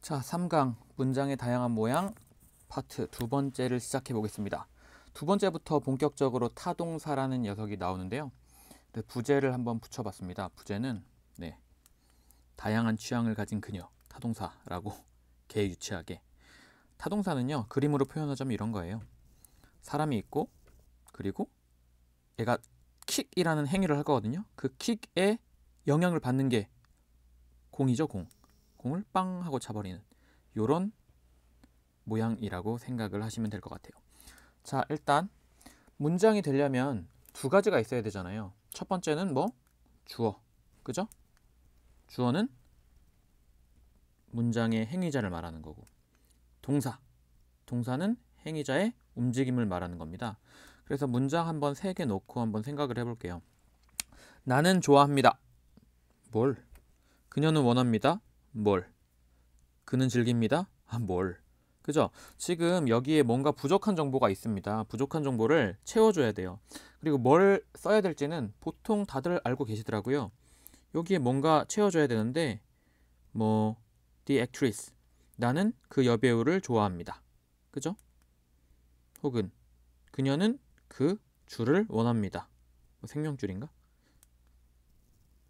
자, 3강 문장의 다양한 모양 파트 두 번째를 시작해 보겠습니다. 두 번째부터 본격적으로 타동사라는 녀석이 나오는데요. 부제를 한번 붙여봤습니다. 부제는 다양한 취향을 가진 그녀, 타동사라고 개유치하게. 타동사는요, 그림으로 표현하자면 이런 거예요. 사람이 있고, 그리고 얘가 킥이라는 행위를 할 거거든요. 그 킥에 영향을 받는 게 공이죠, 공. 공을 빵 하고 차버리는 요런 모양이라고 생각을 하시면 될 것 같아요. 자, 일단 문장이 되려면 두 가지가 있어야 되잖아요. 첫 번째는 주어, 그죠? 주어는 문장의 행위자를 말하는 거고, 동사는 행위자의 움직임을 말하는 겁니다. 그래서 문장 한번 세 개 놓고 한번 생각을 해볼게요. 나는 좋아합니다. 뭘? 그녀는 원합니다. 뭘? 그는 즐깁니다. 뭘? 그죠? 지금 여기에 뭔가 부족한 정보가 있습니다. 부족한 정보를 채워줘야 돼요. 그리고 뭘 써야 될지는 보통 다들 알고 계시더라고요. 여기에 뭔가 채워줘야 되는데 the actress, 나는 그 여배우를 좋아합니다. 그죠? 혹은 그녀는 그 줄을 원합니다. 생명줄인가?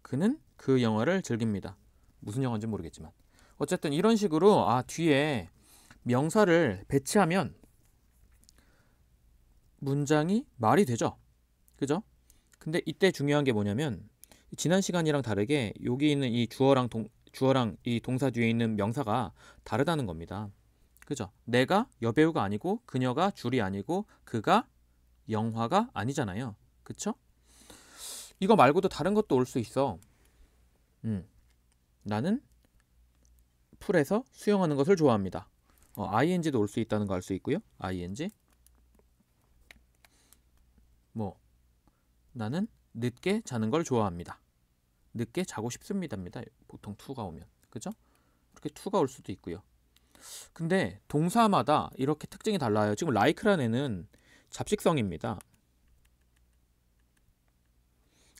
그는 그 영화를 즐깁니다. 무슨 영화인지 모르겠지만 어쨌든 이런 식으로 뒤에 명사를 배치하면 문장이 말이 되죠. 그죠? 근데 이때 중요한 게 뭐냐면 지난 시간이랑 다르게 여기 있는 이 주어랑 이 동사 뒤에 있는 명사가 다르다는 겁니다. 그죠? 내가 여배우가 아니고 그녀가 줄이 아니고 그가 영화가 아니잖아요. 그쵸? 이거 말고도 다른 것도 올 수 있어. 나는 풀에서 수영하는 것을 좋아합니다. ing도 올 수 있다는 거 알 수 있고요. ing. 나는 늦게 자는 걸 좋아합니다. 늦게 자고 싶습니다입니다. 보통 to가 오면. 그죠? 이렇게 to가 올 수도 있고요. 근데 동사마다 이렇게 특징이 달라요. 지금 like라는 애는 잡식성입니다.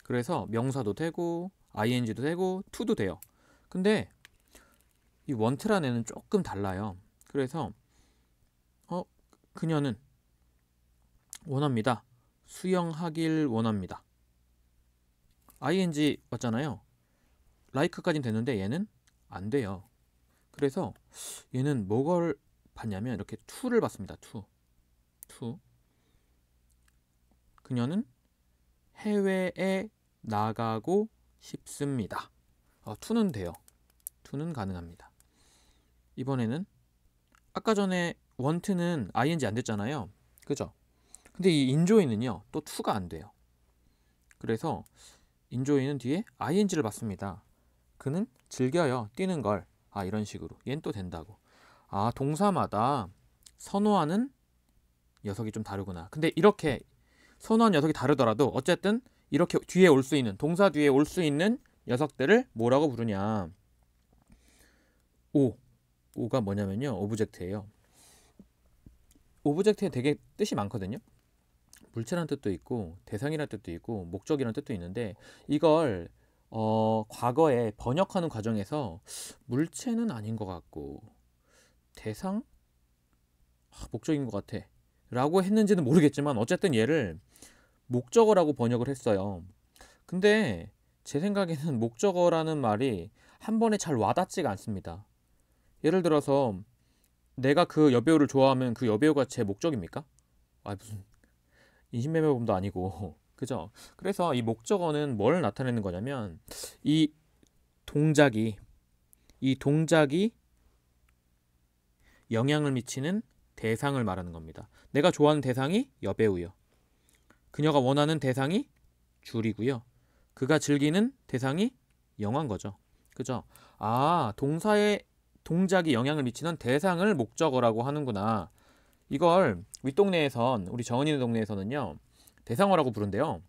그래서 명사도 되고 ing도 되고 to도 돼요. 근데 이 want라는 애는 조금 달라요. 그래서 그녀는 원합니다. 수영하길 원합니다. ing 왔잖아요. like까지는 됐는데 얘는 안 돼요. 그래서 얘는 뭐를 봤냐면 이렇게 to를 봤습니다. to. 그녀는 해외에 나가고 싶습니다. to는 돼요. to는 가능합니다. 이번에는 아까 전에 want는 ing 안 됐잖아요. 그죠? 근데 이 enjoy는요, 또 to가 안 돼요. 그래서 enjoy는 뒤에 ing를 받습니다. 그는 즐겨요, 뛰는 걸. 이런 식으로. 얘는 또 된다고. 동사마다 선호하는 녀석이 좀 다르구나. 근데 이렇게 선호하는 녀석이 다르더라도 어쨌든 이렇게 뒤에 올 수 있는, 동사 뒤에 올 수 있는 녀석들을 뭐라고 부르냐. 오가 뭐냐면요, 오브젝트예요. 오브젝트에 되게 뜻이 많거든요. 물체라는 뜻도 있고 대상이라는 뜻도 있고 목적이라는 뜻도 있는데 이걸 과거에 번역하는 과정에서 물체는 아닌 것 같고 대상? 목적인 것 같아 라고 했는지는 모르겠지만 어쨌든 얘를 목적어라고 번역을 했어요. 근데 제 생각에는 목적어라는 말이 한 번에 잘 와닿지가 않습니다. 예를 들어서 내가 그 여배우를 좋아하면 그 여배우가 제 목적입니까? 무슨 인신매매범도 아니고 그죠? 그래서 이 목적어는 뭘 나타내는 거냐면 이 동작이 영향을 미치는 대상을 말하는 겁니다. 내가 좋아하는 대상이 여배우요. 그녀가 원하는 대상이 줄이고요. 그가 즐기는 대상이 영화인 거죠. 그죠? 동사의 동작이 영향을 미치는 대상을 목적어라고 하는구나. 이걸 윗동네에선, 우리 정은이네 동네에서는요, 대상어라고 부른대요.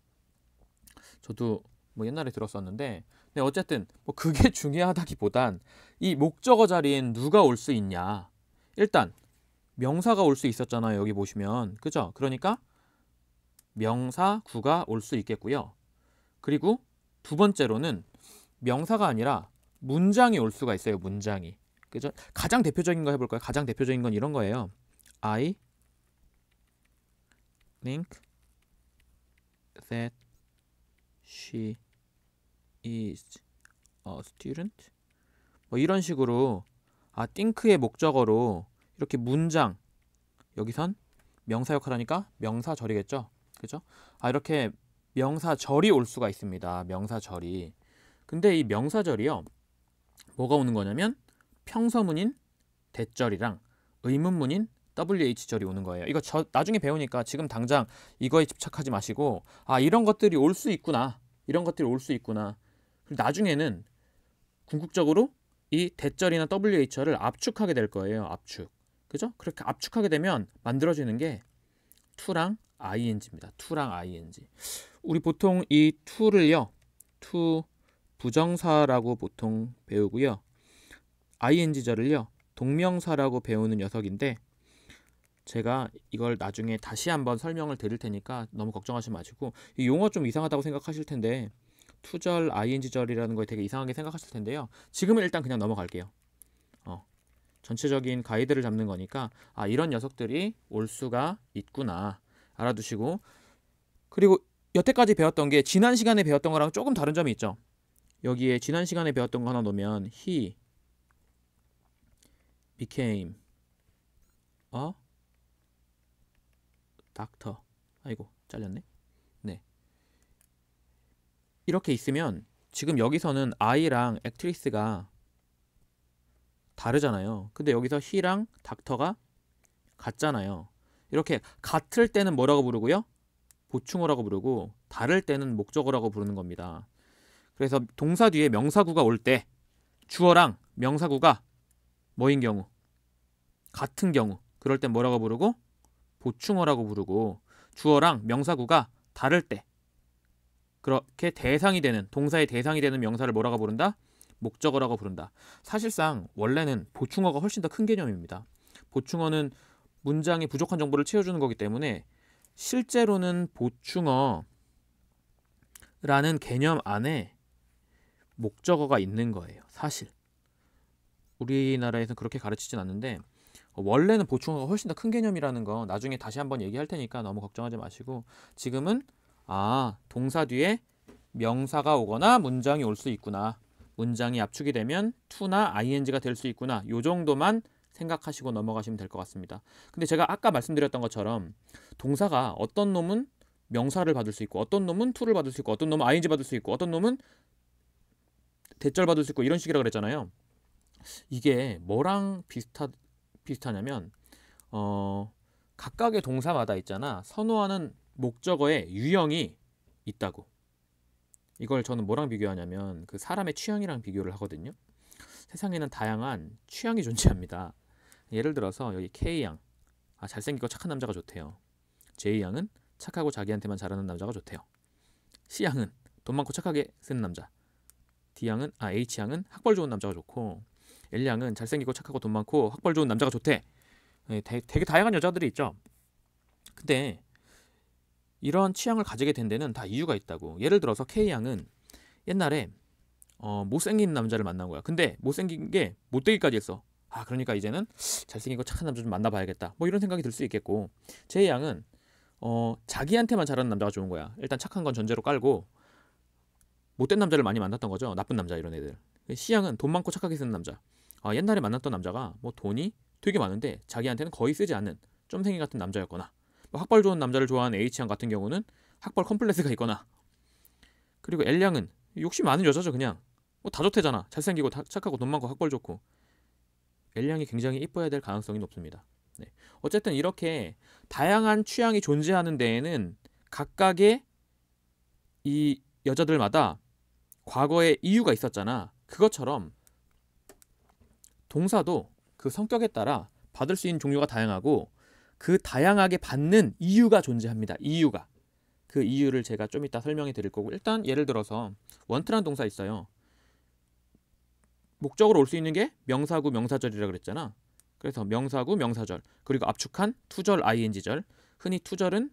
저도 옛날에 들었었는데, 근데 어쨌든 그게 중요하다기보단 이 목적어 자리엔 누가 올 수 있냐. 일단 명사가 올 수 있었잖아요. 여기 보시면. 그죠? 그러니까 명사 구가 올 수 있겠고요. 그리고 두 번째로는 명사가 아니라 문장이 올 수가 있어요. 문장이. 그죠? 가장 대표적인 거 해볼까요? 가장 대표적인 건 이런 거예요. I think that she is a student. 뭐 이런 식으로 think의 목적어로 이렇게 문장, 여기선 명사 역할하니까 명사절이겠죠. 그죠? 이렇게 명사절이 올 수가 있습니다. 명사절이. 근데 이 명사절이요, 뭐가 오는 거냐면 평서문인 대절이랑 의문문인 WH절이 오는 거예요. 이거 나중에 배우니까 지금 당장 이거에 집착하지 마시고 이런 것들이 올 수 있구나. 이런 것들이 올 수 있구나. 그리고 나중에는 궁극적으로 이 대절이나 WH절을 압축하게 될 거예요. 압축. 그죠? 그렇게 압축하게 되면 만들어지는 게 to랑 ing입니다. to랑 ing. 우리 보통 이 to를요, to 부정사라고 보통 배우고요. ing절을요, 동명사라고 배우는 녀석인데, 제가 이걸 나중에 다시 한번 설명을 드릴 테니까 너무 걱정하지 마시고, 이 용어 좀 이상하다고 생각하실 텐데, to절, ing절이라는 거에 되게 이상하게 생각하실 텐데요. 지금은 일단 그냥 넘어갈게요. 전체적인 가이드를 잡는 거니까 이런 녀석들이 올 수가 있구나 알아두시고, 그리고 여태까지 배웠던 게 지난 시간에 배웠던 거랑 조금 다른 점이 있죠. 여기에 지난 시간에 배웠던 거 하나 놓으면 he became a doctor. 아이고 잘렸네. 네, 이렇게 있으면 지금 여기서는 I랑 액트리스가 다르잖아요. 근데 여기서 he랑 닥터가 같잖아요. 이렇게 같을 때는 뭐라고 부르고요? 보충어라고 부르고, 다를 때는 목적어라고 부르는 겁니다. 그래서 동사 뒤에 명사구가 올 때 주어랑 명사구가 뭐인 경우? 같은 경우. 그럴 땐 뭐라고 부르고? 보충어라고 부르고, 주어랑 명사구가 다를 때, 그렇게 대상이 되는, 동사의 대상이 되는 명사를 뭐라고 부른다? 목적어라고 부른다. 사실상 원래는 보충어가 훨씬 더 큰 개념입니다. 보충어는 문장에 부족한 정보를 채워주는 거기 때문에 실제로는 보충어라는 개념 안에 목적어가 있는 거예요. 사실 우리나라에서 그렇게 가르치진 않는데, 원래는 보충어가 훨씬 더 큰 개념이라는 거 나중에 다시 한번 얘기할 테니까 너무 걱정하지 마시고, 지금은 동사 뒤에 명사가 오거나 문장이 올 수 있구나, 문장이 압축이 되면 to나 ing가 될 수 있구나, 요 정도만 생각하시고 넘어가시면 될 것 같습니다. 근데 제가 아까 말씀드렸던 것처럼 동사가 어떤 놈은 명사를 받을 수 있고, 어떤 놈은 to를 받을 수 있고, 어떤 놈은 ing 받을 수 있고, 어떤 놈은 대절 받을 수 있고, 이런 식이라 그랬잖아요. 이게 뭐랑 비슷하냐면 각각의 동사마다 있잖아, 선호하는 목적어의 유형이 있다고. 이걸 저는 뭐랑 비교하냐면 그 사람의 취향이랑 비교를 하거든요. 세상에는 다양한 취향이 존재합니다. 예를 들어서 여기 K양, 잘생기고 착한 남자가 좋대요. J양은 착하고 자기한테만 잘하는 남자가 좋대요. C양은 돈 많고 착하게 쓰는 남자. D양은 H양은 학벌 좋은 남자가 좋고, L양은 잘생기고 착하고 돈 많고 학벌 좋은 남자가 좋대. 되게 다양한 여자들이 있죠. 근데 이런 취향을 가지게 된 데는 다 이유가 있다고. 예를 들어서 K양은 옛날에 못생긴 남자를 만난 거야. 근데 못생긴 게 못되기까지 했어. 그러니까 이제는 잘생기고 착한 남자 좀 만나봐야겠다, 뭐 이런 생각이 들 수 있겠고, J양은 자기한테만 잘하는 남자가 좋은 거야. 일단 착한 건 전제로 깔고 못된 남자를 많이 만났던 거죠. 나쁜 남자, 이런 애들. C양은 돈 많고 착하게 쓰는 남자. 옛날에 만났던 남자가 뭐 돈이 되게 많은데 자기한테는 거의 쓰지 않는 쫌생이 같은 남자였거나, 학벌 좋은 남자를 좋아하는 H양 같은 경우는 학벌 컴플렉스가 있거나, 그리고 L양은 욕심 많은 여자죠. 그냥 다 좋대잖아. 잘생기고 착하고 돈 많고 학벌 좋고. L양이 굉장히 이뻐야 될 가능성이 높습니다. 네. 어쨌든 이렇게 다양한 취향이 존재하는 데에는 각각의 이 여자들마다 과거에 이유가 있었잖아. 그것처럼 동사도 그 성격에 따라 받을 수 있는 종류가 다양하고, 그 다양하게 받는 이유가 존재합니다. 이유가. 그 이유를 제가 좀 이따 설명해 드릴 거고, 일단 예를 들어서 want라는 동사 있어요. 목적으로 올 수 있는 게 명사구, 명사절이라 그랬잖아. 그래서 명사구, 명사절, 그리고 압축한 투절, ing절. 흔히 투절은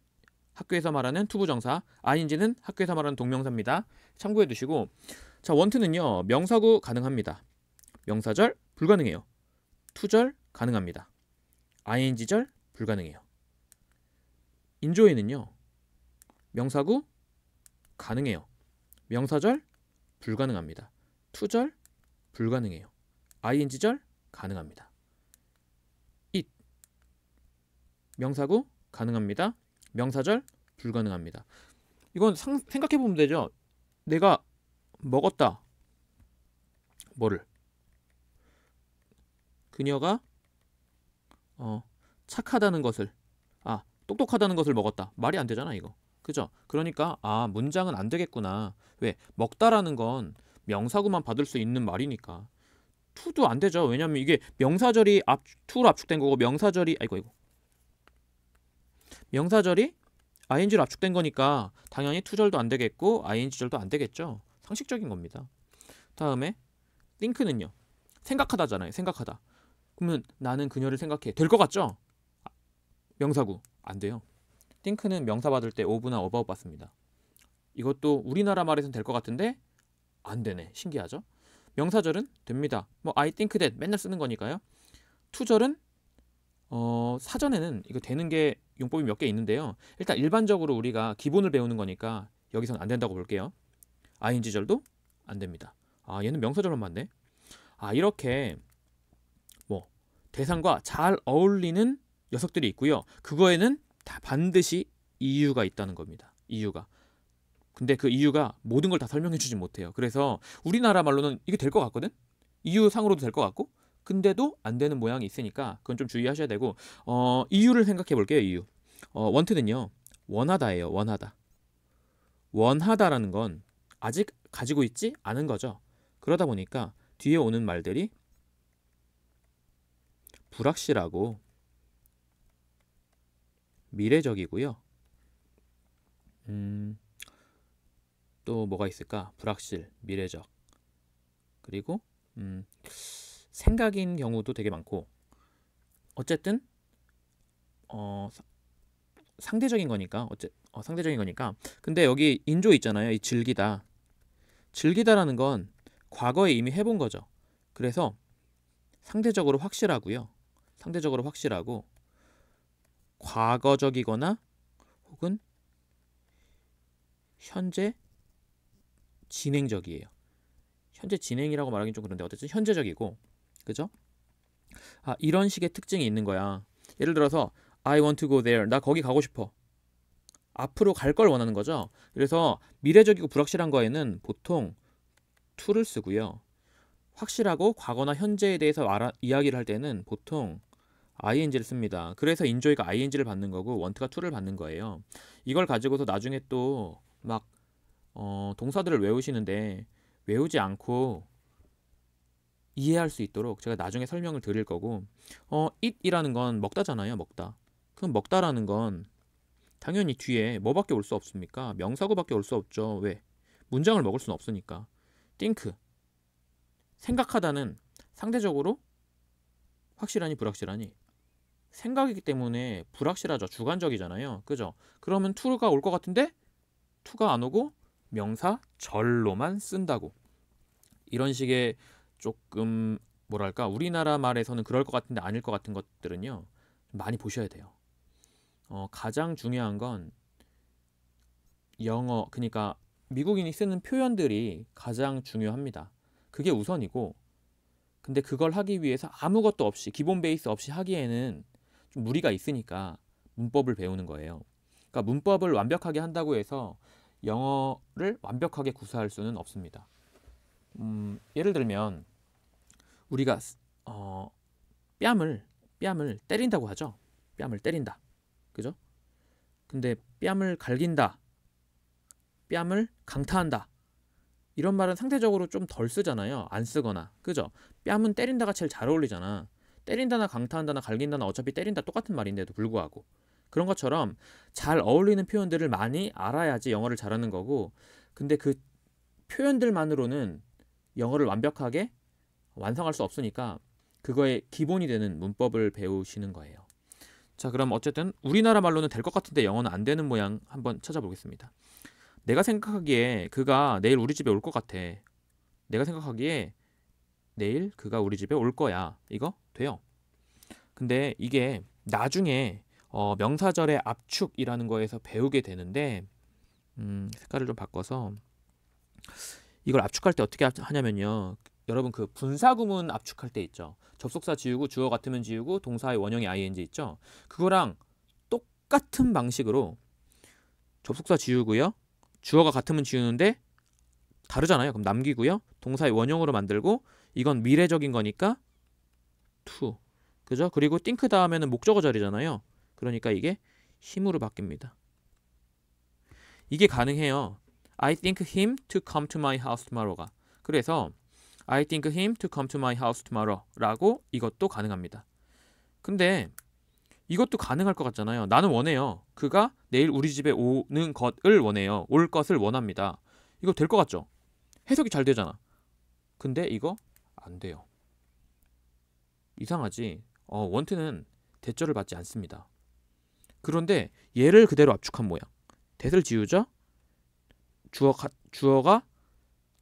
학교에서 말하는 투부정사, ing는 학교에서 말하는 동명사입니다. 참고해 두시고, want는요 명사구 가능합니다. 명사절 불가능해요. 투절 가능합니다. ing절 불가능해요. enjoy는요. 명사구 가능해요. 명사절 불가능합니다. 투절 불가능해요. ing절 가능합니다. eat 명사구 가능합니다. 명사절 불가능합니다. 이건 생각해보면 되죠. 내가 먹었다. 뭐를? 그녀가 착하다는 것을 똑똑하다는 것을 먹었다. 말이 안 되잖아 이거. 그죠? 그러니까 문장은 안 되겠구나. 왜? 먹다라는 건 명사구만 받을 수 있는 말이니까. to도 안 되죠. 왜냐면 이게 명사절이 to로 압축된 거고 명사절이 명사절이 ing로 압축된 거니까 당연히 투절도 안 되겠고 ing절도 안 되겠죠. 상식적인 겁니다. 다음에 think는요. 생각하다잖아요. 생각하다. 그러면 나는 그녀를 생각해. 될 것 같죠? 명사구 안 돼요. think는 명사 받을 때 of나 about 받습니다. 이것도 우리나라 말에서는 될 것 같은데 안 되네. 신기하죠? 명사절은 됩니다. I think that 맨날 쓰는 거니까요. 투절은 사전에는 이거 되는 게 용법이 몇 개 있는데요. 일단 일반적으로 우리가 기본을 배우는 거니까 여기서는 안 된다고 볼게요. ing절도 안 됩니다. 얘는 명사절만 맞네. 이렇게 대상과 잘 어울리는 녀석들이 있고요. 그거에는 다 반드시 이유가 있다는 겁니다. 이유가. 근데 그 이유가 모든 걸 다 설명해 주지 못해요. 그래서 우리나라 말로는 이게 될 것 같거든? 이유상으로도 될 것 같고 근데도 안 되는 모양이 있으니까 그건 좀 주의하셔야 되고 이유를 생각해 볼게요. 이유. want는요. 원하다예요. 원하다. 원하다라는 건 아직 가지고 있지 않은 거죠. 그러다 보니까 뒤에 오는 말들이 불확실하고 미래적이고요. 또 뭐가 있을까? 불확실, 미래적. 그리고 생각인 경우도 되게 많고 어쨌든 상대적인 거니까 상대적인 거니까 근데 여기 인조 있잖아요. 이 즐기다라는 건 과거에 이미 해본 거죠. 그래서 상대적으로 확실하고요. 상대적으로 확실하고 과거적이거나 혹은 현재 진행적이에요. 현재 진행이라고 말하긴 좀 그런데 어쨌든 현재적이고 그죠? 이런 식의 특징이 있는 거야. 예를 들어서 I want to go there. 나 거기 가고 싶어. 앞으로 갈 걸 원하는 거죠. 그래서 미래적이고 불확실한 거에는 보통 to를 쓰고요. 확실하고 과거나 현재에 대해서 이야기를 할 때는 보통 ing를 씁니다. 그래서 enjoy가 ing를 받는 거고 want가 to를 받는 거예요. 이걸 가지고서 나중에 또 막 동사들을 외우시는데 외우지 않고 이해할 수 있도록 제가 나중에 설명을 드릴 거고 eat이라는 건 먹다잖아요. 먹다. 그럼 먹다라는 건 당연히 뒤에 뭐밖에 올 수 없습니까? 명사구밖에 올 수 없죠. 왜? 문장을 먹을 수는 없으니까. think 생각하다는 상대적으로 확실하니 불확실하니 생각이기 때문에 불확실하죠. 주관적이잖아요. 그죠? 그러면 to가 올 것 같은데 to가 안 오고 명사 절로만 쓴다고. 이런 식의 조금 뭐랄까 우리나라 말에서는 그럴 것 같은데 아닐 것 같은 것들은요. 많이 보셔야 돼요. 가장 중요한 건 영어 그러니까 미국인이 쓰는 표현들이 가장 중요합니다. 그게 우선이고 근데 그걸 하기 위해서 아무것도 없이 기본 베이스 없이 하기에는 좀 무리가 있으니까 문법을 배우는 거예요. 그러니까 문법을 완벽하게 한다고 해서 영어를 완벽하게 구사할 수는 없습니다. 예를 들면 우리가 뺨을 때린다고 하죠. 뺨을 때린다. 그죠? 근데 뺨을 갈긴다. 뺨을 강타한다. 이런 말은 상대적으로 좀 덜 쓰잖아요. 안 쓰거나. 그죠? 뺨은 때린다가 제일 잘 어울리잖아. 때린다나 강타한다나 갈긴다나 어차피 때린다 똑같은 말인데도 불구하고. 그런 것처럼 잘 어울리는 표현들을 많이 알아야지 영어를 잘하는 거고 근데 그 표현들만으로는 영어를 완벽하게 완성할 수 없으니까 그거의 기본이 되는 문법을 배우시는 거예요. 자, 그럼 어쨌든 우리나라 말로는 될 것 같은데 영어는 안 되는 모양 한번 찾아보겠습니다. 내가 생각하기에 그가 내일 우리 집에 올 것 같아. 내가 생각하기에 내일 그가 우리 집에 올 거야. 이거 돼요. 근데 이게 나중에 명사절의 압축이라는 거에서 배우게 되는데 색깔을 좀 바꿔서 이걸 압축할 때 어떻게 하냐면요. 여러분 그 분사구문 압축할 때 있죠. 접속사 지우고 주어 같으면 지우고 동사의 원형이 ing 있죠. 그거랑 똑같은 방식으로 접속사 지우고요. 주어가 같으면 지우는데 다르잖아요. 그럼 남기고요. 동사의 원형으로 만들고 이건 미래적인 거니까 to. 그죠? 그리고 think 다음에는 목적어 자리잖아요. 그러니까 이게 힘으로 바뀝니다. 이게 가능해요. I think him to come to my house tomorrow가. 그래서 I think him to come to my house tomorrow 라고 이것도 가능합니다. 근데 이것도 가능할 것 같잖아요. 나는 원해요. 그가 내일 우리 집에 오는 것을 원해요. 올 것을 원합니다. 이거 될 것 같죠? 해석이 잘 되잖아. 근데 이거 안 돼요. 이상하지? want는 대절을 받지 않습니다. 그런데 얘를 그대로 압축한 모양. that을 지우죠? 주어가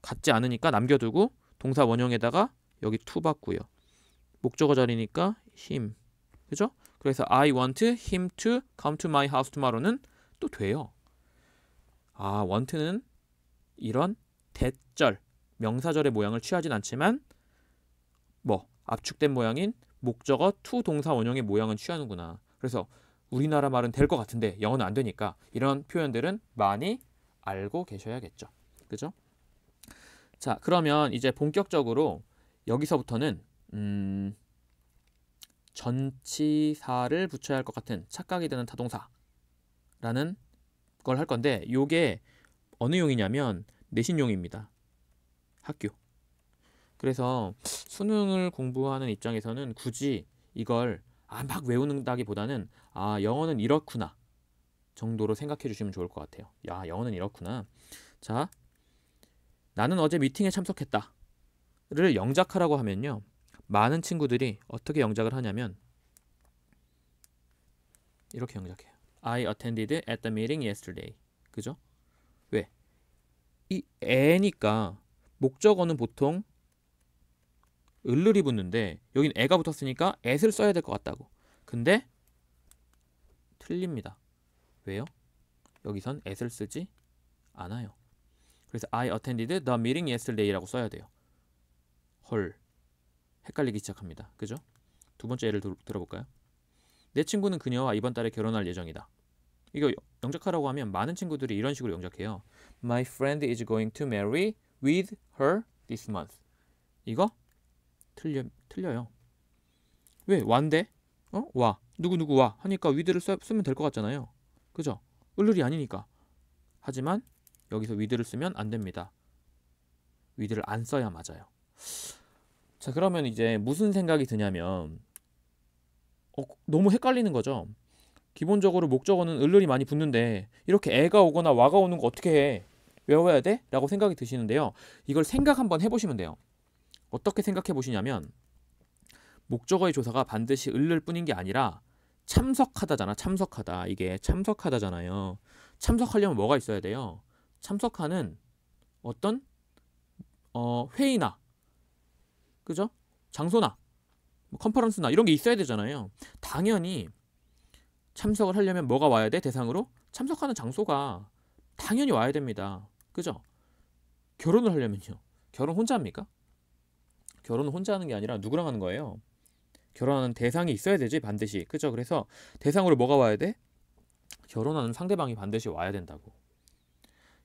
같지 않으니까 남겨두고 동사 원형에다가 여기 to 받고요. 목적어 자리니까 him. 그죠? 그래서 I want him to come to my house tomorrow는 또 돼요. want는 이런 대절, 명사절의 모양을 취하진 않지만 압축된 모양인 목적어 to 동사 원형의 모양은 취하는구나. 그래서 우리나라 말은 될 것 같은데 영어는 안 되니까 이런 표현들은 많이 알고 계셔야겠죠. 그죠? 자, 그러면 이제 본격적으로 여기서부터는 전치사를 붙여야 할 것 같은 착각이 되는 타동사라는 걸 할 건데 요게 어느 용이냐면 내신용입니다. 학교. 그래서 수능을 공부하는 입장에서는 굳이 이걸 막 외운다기보다는 영어는 이렇구나 정도로 생각해 주시면 좋을 것 같아요. 야, 영어는 이렇구나. 자, 나는 어제 미팅에 참석했다를 영작하라고 하면요. 많은 친구들이 어떻게 영작을 하냐면 이렇게 영작해요. I attended at the meeting yesterday. 그죠? 왜? 이 애니까 목적어는 보통 을을이 붙는데 여긴 애가 붙었으니까 at을 써야 될 것 같다고. 근데 틀립니다. 왜요? 여기선 at을 쓰지 않아요. 그래서 I attended the meeting yesterday라고 써야 돼요. 헐, 헷갈리기 시작합니다. 그죠? 두 번째 예를 들어볼까요? 내 친구는 그녀와 이번 달에 결혼할 예정이다. 이거 영작하라고 하면 많은 친구들이 이런 식으로 영작해요. My friend is going to marry with her this month. 이거 틀려요. 왜? 와인데? 와. 누구 와. 하니까 with를 쓰면 될 것 같잖아요. 그죠? 을을이 아니니까. 하지만 여기서 with를 쓰면 안 됩니다. with를 안 써야 맞아요. 자, 그러면 이제 무슨 생각이 드냐면 너무 헷갈리는 거죠. 기본적으로 목적어는 을을이 많이 붙는데 이렇게 애가 오거나 와가 오는 거 어떻게 해? 외워야 돼? 라고 생각이 드시는데요. 이걸 생각 한번 해보시면 돼요. 어떻게 생각해 보시냐면 목적어의 조사가 반드시 을을 뿐인 게 아니라 참석하다잖아. 참석하다. 이게 참석하다잖아요. 참석하려면 뭐가 있어야 돼요? 참석하는 어떤 회의나 그죠? 장소나 컨퍼런스나 이런 게 있어야 되잖아요. 당연히 참석을 하려면 뭐가 와야 돼? 대상으로? 참석하는 장소가 당연히 와야 됩니다. 그죠? 결혼을 하려면요. 결혼 혼자 합니까? 결혼은 혼자 하는 게 아니라 누구랑 하는 거예요? 결혼하는 대상이 있어야 되지 반드시. 그죠? 그래서 대상으로 뭐가 와야 돼? 결혼하는 상대방이 반드시 와야 된다고.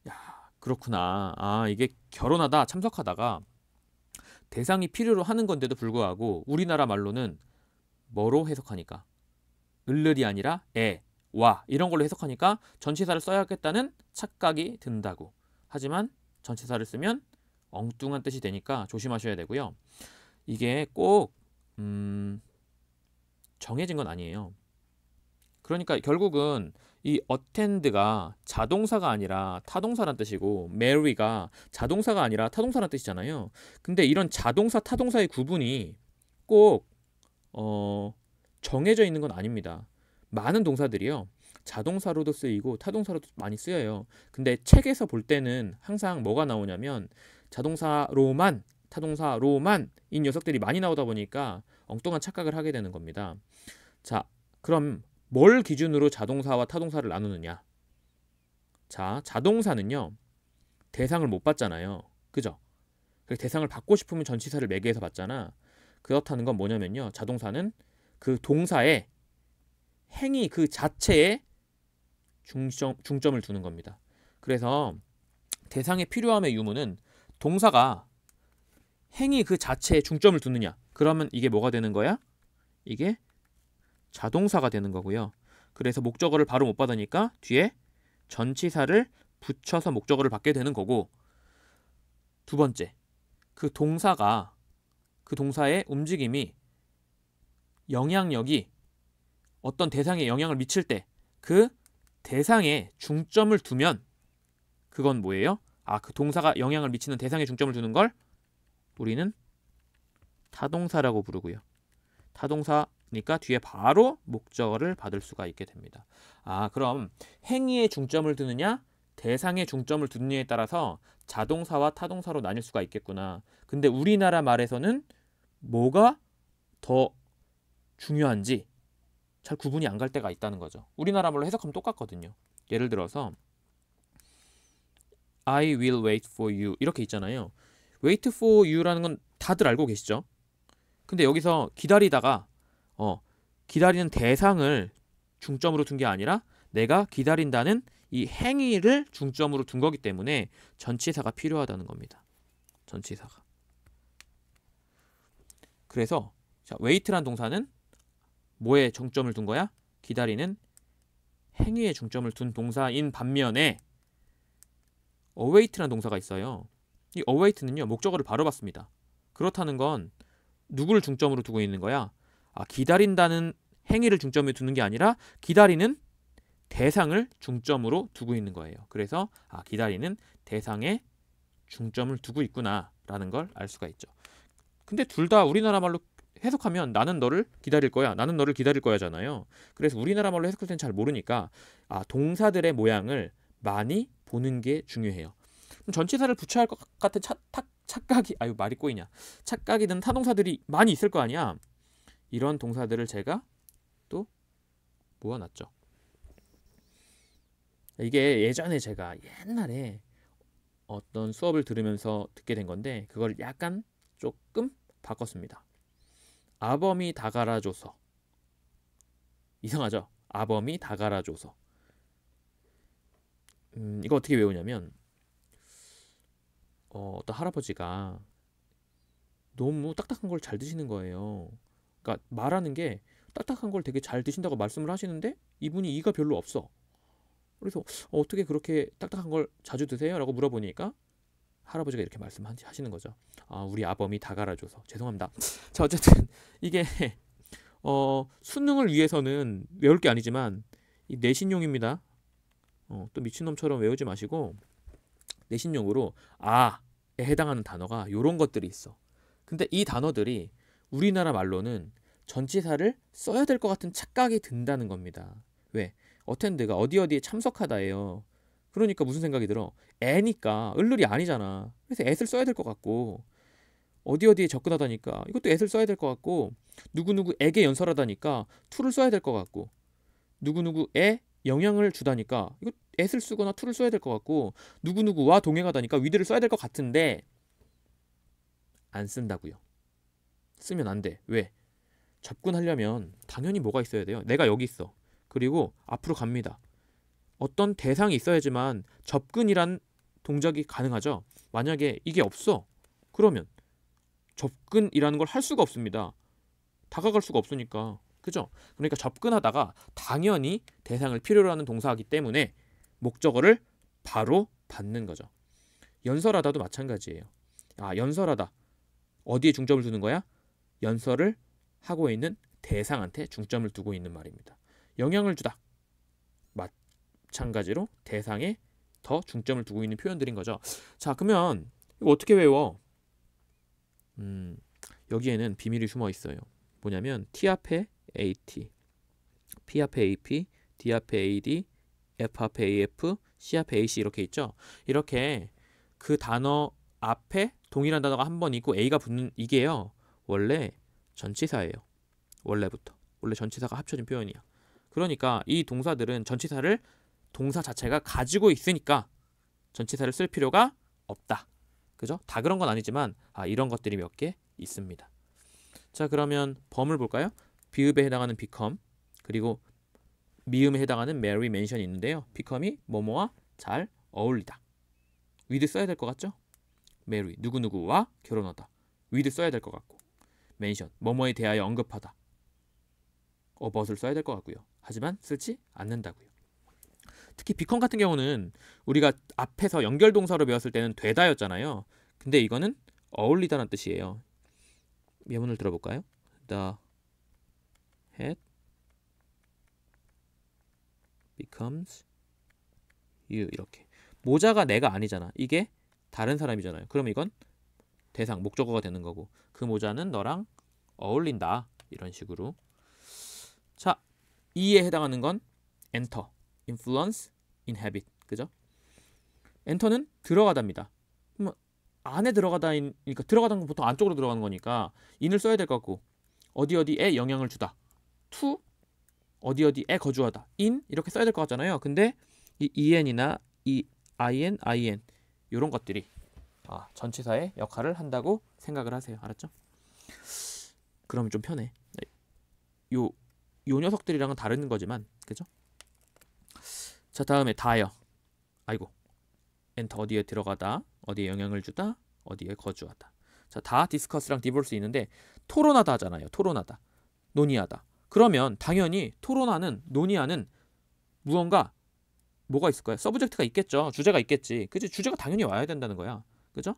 야, 그렇구나. 이게 결혼하다 참석하다가 대상이 필요로 하는 건데도 불구하고 우리나라 말로는 뭐로 해석하니까? 을을이 아니라 애, 와 이런 걸로 해석하니까 전치사를 써야겠다는 착각이 든다고. 하지만 전치사를 쓰면 엉뚱한 뜻이 되니까 조심하셔야 되고요. 이게 꼭 정해진 건 아니에요. 그러니까 결국은 이 attend가 자동사가 아니라 타동사란 뜻이고 marry가 자동사가 아니라 타동사란 뜻이잖아요. 근데 이런 자동사, 타동사의 구분이 꼭 정해져 있는 건 아닙니다. 많은 동사들이요. 자동사로도 쓰이고 타동사로도 많이 쓰여요. 근데 책에서 볼 때는 항상 뭐가 나오냐면 자동사로만, 타동사로만 이 녀석들이 많이 나오다 보니까 엉뚱한 착각을 하게 되는 겁니다. 자, 그럼 뭘 기준으로 자동사와 타동사를 나누느냐? 자, 자동사는요, 대상을 못 받잖아요. 그죠? 대상을 받고 싶으면 전치사를 매개해서 받잖아. 그렇다는 건 뭐냐면요, 자동사는 그 동사의 행위 그 자체에 중점을 두는 겁니다. 그래서 대상의 필요함의 유무는 동사가 행위 그 자체에 중점을 두느냐, 그러면 이게 뭐가 되는 거야? 이게 자동사가 되는 거고요. 그래서 목적어를 바로 못 받으니까 뒤에 전치사를 붙여서 목적어를 받게 되는 거고, 두 번째, 그 동사의 움직임이 영향력이 어떤 대상에 영향을 미칠 때 그 대상에 중점을 두면 그건 뭐예요? 그 동사가 영향을 미치는 대상에 중점을 두는 걸 우리는 타동사라고 부르고요. 타동사니까 뒤에 바로 목적어를 받을 수가 있게 됩니다. 그럼 행위에 중점을 두느냐, 대상에 중점을 두느냐에 따라서 자동사와 타동사로 나뉠 수가 있겠구나. 근데 우리나라 말에서는 뭐가 더 중요한지 잘 구분이 안 갈 때가 있다는 거죠. 우리나라 말로 해석하면 똑같거든요. 예를 들어서 I will wait for you 이렇게 있잖아요. wait for you라는 건 다들 알고 계시죠? 근데 여기서 기다리다가 기다리는 대상을 중점으로 둔 게 아니라 내가 기다린다는 이 행위를 중점으로 둔 거기 때문에 전치사가 필요하다는 겁니다. 전치사가. 그래서 자, wait란 동사는 뭐에 중점을 둔 거야? 기다리는 행위에 중점을 둔 동사인 반면에 await라는 동사가 있어요. 이 await는요, 목적어를 바로 받습니다. 그렇다는 건 누구를 중점으로 두고 있는 거야? 기다린다는 행위를 중점에 두는 게 아니라 기다리는 대상을 중점으로 두고 있는 거예요. 그래서 기다리는 대상에 중점을 두고 있구나 라는 걸 알 수가 있죠. 근데 둘 다 우리나라 말로 해석하면 나는 너를 기다릴 거야, 나는 너를 기다릴 거야잖아요. 그래서 우리나라 말로 해석할 땐 잘 모르니까 동사들의 모양을 많이 보는 게 중요해요. 전치사를 붙여야 할 것 같은 착각이 말이 꼬이냐, 착각이 든 타동사들이 많이 있을 거 아니야. 이런 동사들을 제가 또 모아놨죠. 이게 예전에 제가 옛날에 어떤 수업을 들으면서 듣게 된 건데 그걸 약간 조금 바꿨습니다. 아범이 다 갈아줘서. 이상하죠? 아범이 다 갈아줘서. 이거 어떻게 외우냐면 어떤 할아버지가 너무 딱딱한 걸 잘 드시는 거예요. 그러니까 말하는 게 딱딱한 걸 되게 잘 드신다고 말씀을 하시는데 이분이 이가 별로 없어. 그래서 어떻게 그렇게 딱딱한 걸 자주 드세요? 라고 물어보니까 할아버지가 이렇게 말씀하시는 거죠. 우리 아범이 다 갈아줘서. 죄송합니다. 자, 어쨌든 이게 수능을 위해서는 외울 게 아니지만 이 내신용입니다. 또 미친놈처럼 외우지 마시고 내신용으로 에 해당하는 단어가 이런 것들이 있어. 근데 이 단어들이 우리나라 말로는 전치사를 써야 될 것 같은 착각이 든다는 겁니다. 왜? 어텐드가 어디에 참석하다예요. 그러니까 무슨 생각이 들어? 애니까 을을이 아니잖아. 그래서 애를 써야 될 것 같고, 어디에 접근하다니까 이것도 애를 써야 될 것 같고, 누구누구에게 연설하다니까 to를 써야 될 것 같고, 누구누구에 영향을 주다니까 이거 at을 쓰거나 to를 써야 될 것 같고, 누구누구와 동행하다니까 with를 써야 될 것 같은데 안 쓴다고요. 쓰면 안 돼. 왜? 접근하려면 당연히 뭐가 있어야 돼요. 내가 여기 있어. 그리고 앞으로 갑니다. 어떤 대상이 있어야지만 접근이란 동작이 가능하죠. 만약에 이게 없어. 그러면 접근이라는 걸 할 수가 없습니다. 다가갈 수가 없으니까. 그죠? 그러니까 접근하다가 당연히 대상을 필요로 하는 동사이기 때문에 목적어를 바로 받는 거죠. 연설하다도 마찬가지예요. 연설하다. 어디에 중점을 두는 거야? 연설을 하고 있는 대상한테 중점을 두고 있는 말입니다. 영향을 주다. 마찬가지로 대상에 더 중점을 두고 있는 표현들인 거죠. 자, 그러면 이거 어떻게 외워? 여기에는 비밀이 숨어 있어요. 뭐냐면 T 앞에 AT, P 앞에 AP, D 앞에 AD, F 앞에 AF, C 앞에 AC 이렇게 있죠. 이렇게 그 단어 앞에 동일한 단어가 한 번 있고 A가 붙는 이게요. 원래 전치사예요. 원래부터. 원래 전치사가 합쳐진 표현이야. 그러니까 이 동사들은 전치사를 동사 자체가 가지고 있으니까 전치사를 쓸 필요가 없다. 그죠? 다 그런 건 아니지만 이런 것들이 몇 개 있습니다. 자, 그러면 범을 볼까요? 비읍에 해당하는 become, 그리고 미음에 해당하는 marry, mention이 있는데요. become이 뭐뭐와 잘 어울리다. with 써야 될 것 같죠? marry, 누구누구와 결혼하다. with 써야 될 것 같고, mention, 뭐뭐에 대하여 언급하다. about을 써야 될 것 같고요. 하지만 쓰지 않는다고요. 특히 become 같은 경우는 우리가 앞에서 연결동사로 배웠을 때는 되다였잖아요. 근데 이거는 어울리다라는 뜻이에요. 예문을 들어볼까요? The hat becomes you. 이렇게. 모자가 내가 아니잖아. 이게 다른 사람이잖아요. 그럼 이건 대상, 목적어가 되는 거고, 그 모자는 너랑 어울린다. 이런 식으로. 자, 이에 해당하는 건 enter, influence, inhabit. 그죠? enter는 들어가다입니다. 그럼 안에 들어가다니까, 들어가다는 건 보통 안쪽으로 들어가는 거니까 in을 써야 될 것 같고, 어디 어디에 영향을 주다. to 어디 어디에 거주하다. in 이렇게 써야 될 것 같잖아요. 근데 이 en이나 이 in, 이런 것들이 전치사의 역할을 한다고 생각을 하세요. 알았죠? 그러면 좀 편해. 요 녀석들이랑은 다른 거지만, 그죠? 자, 다음에 다요. 아이고, 엔터 어디에 들어가다, 어디에 영향을 주다, 어디에 거주하다. 자, 다 디스커스랑 디볼스 있는데 토론하다 하잖아요. 토론하다, 논의하다. 그러면 당연히 토론하는, 논의하는 무언가 뭐가 있을 거예요? 서브젝트가 있겠죠. 주제가 있겠지. 그치? 주제가 당연히 와야 된다는 거야. 그죠?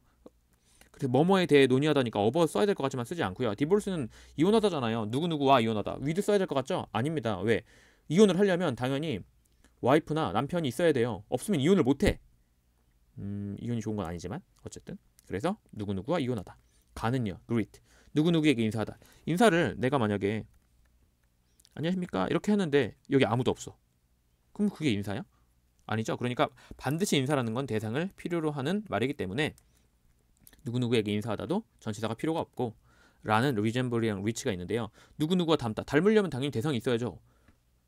그래서 뭐뭐에 대해 논의하다니까 어버스 써야 될 것 같지만 쓰지 않고요. 디볼스는 이혼하다잖아요. 누구누구와 이혼하다. 위드 써야 될 것 같죠? 아닙니다. 왜? 이혼을 하려면 당연히 와이프나 남편이 있어야 돼요. 없으면 이혼을 못해. 이혼이 좋은 건 아니지만 어쨌든. 그래서 누구누구와 이혼하다. 가는요. greet. 누구누구에게 인사하다. 인사를 내가 만약에 안녕하십니까? 이렇게 하는데 여기 아무도 없어. 그럼 그게 인사야? 아니죠. 그러니까 반드시 인사라는 건 대상을 필요로 하는 말이기 때문에 누구누구에게 인사하다도 전치사가 필요가 없고, 라는 resemble이랑 reach가 있는데요. 누구누구와 닮다. 닮으려면 당연히 대상이 있어야죠.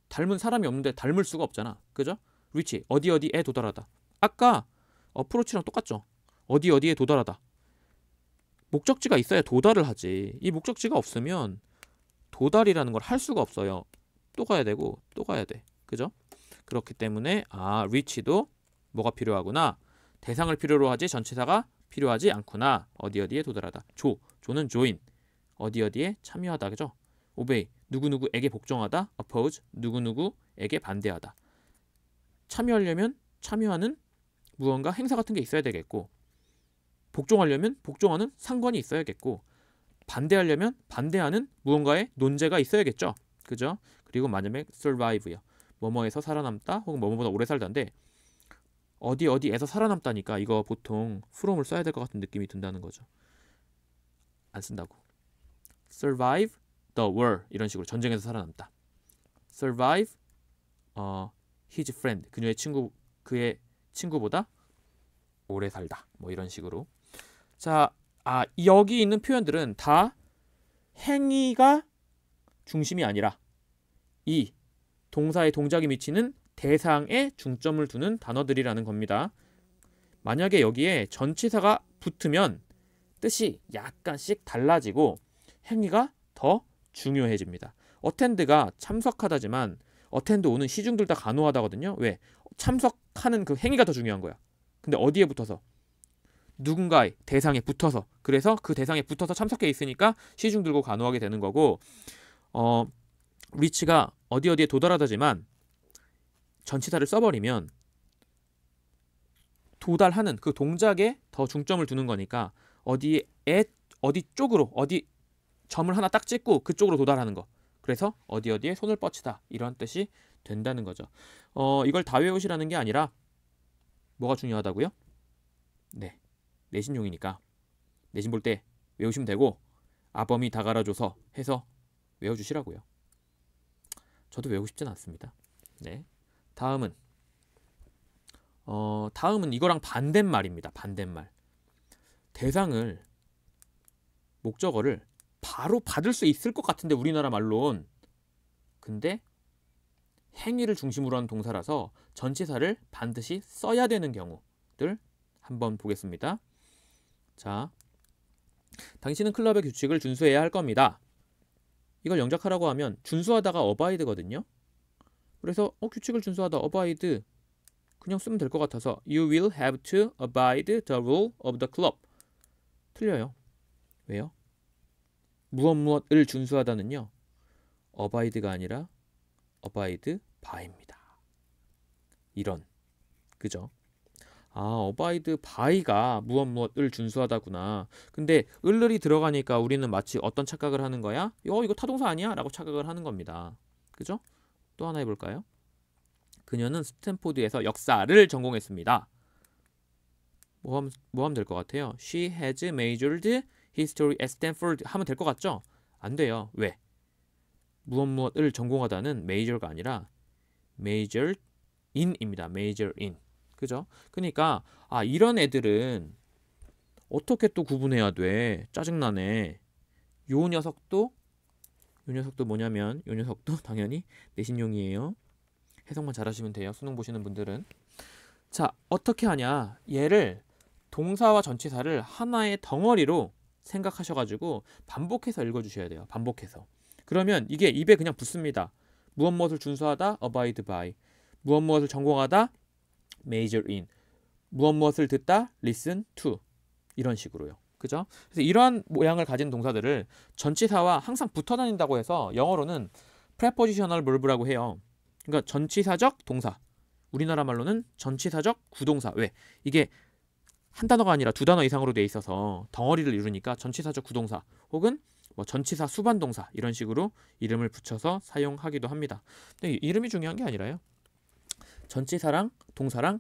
닮은 사람이 없는데 닮을 수가 없잖아. 그죠? reach, 어디 어디에 도달하다. 아까 approach랑 똑같죠. 어디 어디에 도달하다. 목적지가 있어야 도달을 하지. 이 목적지가 없으면 도달이라는 걸 할 수가 없어요. 또 가야 되고 또 가야 돼. 그죠? 그렇기 때문에 reach도 뭐가 필요하구나. 대상을 필요로 하지 전치사가 필요하지 않구나. 어디 어디에 도달하다. 조는 join. 어디 어디에 참여하다. 그죠? obey. 누구누구에게 복종하다. oppose. 누구누구에게 반대하다. 참여하려면 참여하는 무언가 행사 같은 게 있어야 되겠고, 복종하려면 복종하는 상관이 있어야겠고, 반대하려면 반대하는 무언가의 논제가 있어야겠죠. 그죠? 그리고 마지막에 survive요. 뭐뭐에서 살아남다 혹은 뭐뭐보다 오래 살다인데, 어디 어디에서 살아남다니까 이거 보통 from을 써야 될 것 같은 느낌이 든다는 거죠. 안 쓴다고. survive the war 이런 식으로 전쟁에서 살아남다. survive his friend 그의 친구보다 오래 살다. 뭐 이런 식으로. 자, 여기 있는 표현들은 다 행위가 중심이 아니라 이 동사의 동작이 미치는 대상에 중점을 두는 단어들이라는 겁니다. 만약에 여기에 전치사가 붙으면 뜻이 약간씩 달라지고 행위가 더 중요해집니다. attend가 참석하다지만 attend 오는 시중들 다 간호하다거든요. 왜? 참석하는 그 행위가 더 중요한 거야. 근데 어디에 붙어서? 누군가의 대상에 붙어서. 그래서 그 대상에 붙어서 참석해 있으니까 시중 들고 간호하게 되는 거고, reach가 어디 어디에 도달하다지만 전치사를 써버리면 도달하는 그 동작에 더 중점을 두는 거니까 어디 쪽으로, 어디 점을 하나 딱 찍고 그쪽으로 도달하는 거. 그래서 어디 어디에 손을 뻗치다 이런 뜻이 된다는 거죠. 이걸 다 외우시라는 게 아니라 뭐가 중요하다고요? 네, 내신용이니까 내신 볼 때 외우시면 되고, 아범이 다 갈아줘서 해서 외워주시라고요. 저도 외우고 싶진 않습니다. 네, 다음은 이거랑 반대말입니다. 반대말. 대상을, 목적어를 바로 받을 수 있을 것 같은데 우리나라 말론. 근데 행위를 중심으로 하는 동사라서 전치사를 반드시 써야 되는 경우들 한번 보겠습니다. 자, 당신은 클럽의 규칙을 준수해야 할 겁니다. 이걸 영작하라고 하면 준수하다가 abide거든요. 그래서 규칙을 준수하다 abide 그냥 쓰면 될 것 같아서 You will have to abide the rule of the club. 틀려요. 왜요? 무엇을 준수하다는요. abide가 아니라 abide by입니다. 이런. 그죠? abide by가 무엇을 준수하다구나. 근데 을을이 들어가니까 우리는 마치 어떤 착각을 하는 거야? 이거 타동사 아니야? 라고 착각을 하는 겁니다. 그죠? 또 하나 해볼까요? 그녀는 스탠포드에서 역사를 전공했습니다. 뭐 하면 될 것 같아요? She has majored history at Stanford 하면 될 것 같죠? 안 돼요. 왜? 무엇을 전공하다는 major가 아니라 major in입니다. major in. 그죠? 그러니까 이런 애들은 어떻게 또 구분해야 돼? 짜증나네. 요 녀석도 뭐냐면 요 녀석도 당연히 내신용이에요. 해석만 잘하시면 돼요. 수능 보시는 분들은. 자, 어떻게 하냐? 얘를 동사와 전치사를 하나의 덩어리로 생각하셔가지고 반복해서 읽어주셔야 돼요. 반복해서. 그러면 이게 입에 그냥 붙습니다. 무엇을 준수하다 abide by. 무엇을 전공하다 major in. 무엇을 듣다 listen to. 이런 식으로요. 그죠? 그래서 이러한 모양을 가진 동사들을 전치사와 항상 붙어 다닌다고 해서 영어로는 prepositional verb라고 해요. 그러니까 전치사적 동사. 우리나라 말로는 전치사적 구동사. 왜? 이게 한 단어가 아니라 두 단어 이상으로 돼 있어서 덩어리를 이루니까 전치사적 구동사 혹은 전치사 수반동사 이런 식으로 이름을 붙여서 사용하기도 합니다. 근데 이름이 중요한 게 아니라요. 전치사랑 동사랑